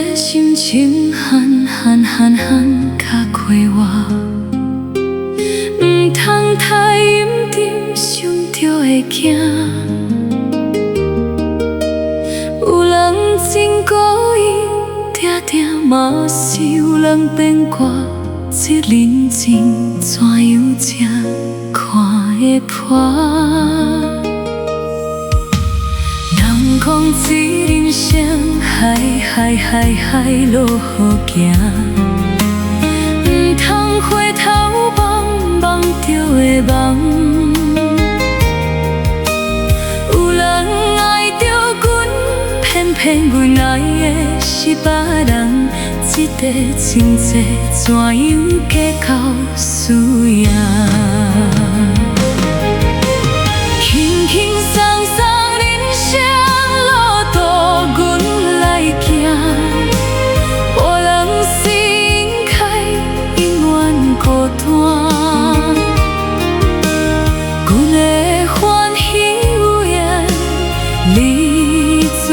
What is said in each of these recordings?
这心情寒较快活，唔通太阴沉，想着会惊。有人真故意，定定嘛是有人变卦。这人情怎样才看会破？人讲这人生海路好行，唔通回头望着会梦。有人爱着阮，偏偏阮爱的是别人。这块情债怎样计较输赢？轻轻松松人生路途，阮来行。无人心开，永远孤单。阮的欢喜有缘，你作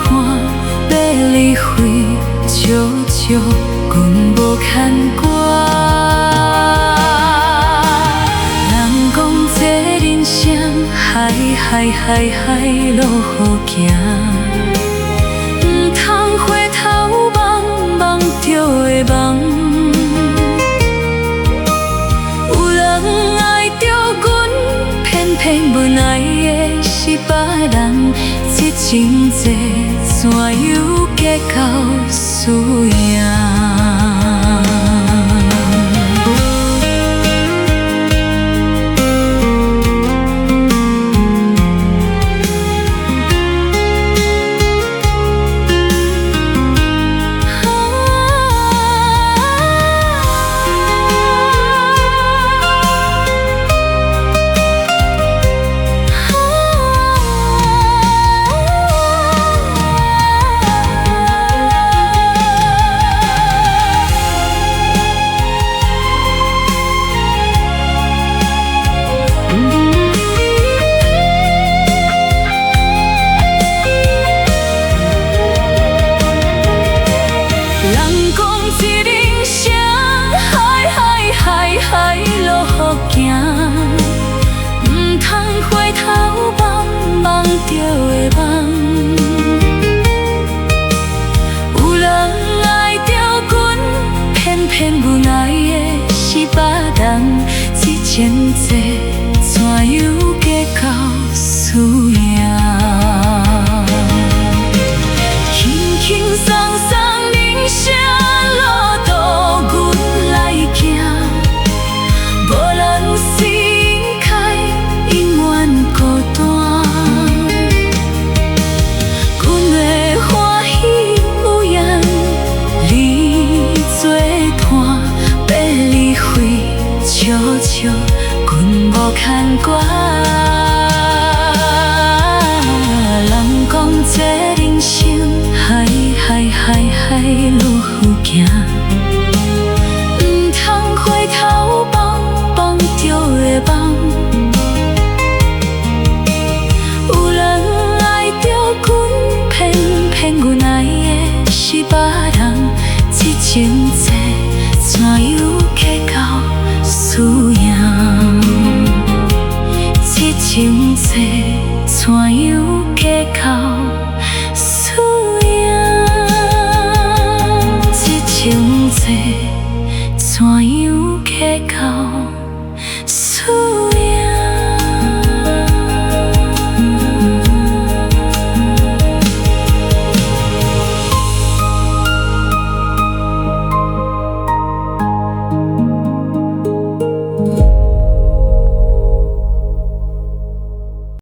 伴，要离开。笑笑，阮无牵挂。人讲这人生海路好行，唔通回头望着会梦。有人爱着阮，偏偏阮爱的是别人。这情债怎样计较输赢？海路好行，唔通回头望着会梦。有人爱着阮，偏偏阮爱的是别人。这情债怎样计较输赢？轻轻松松人生路途，阮来行。无人心开，永远孤单。阮的欢喜有缘，你作伴，要离开。笑笑，阮无牵挂。人讲这人生海路好行，唔通回头望着会梦。有人爱着阮，偏偏阮爱的是别人。这情债怎样计较输赢？这情债怎样计较？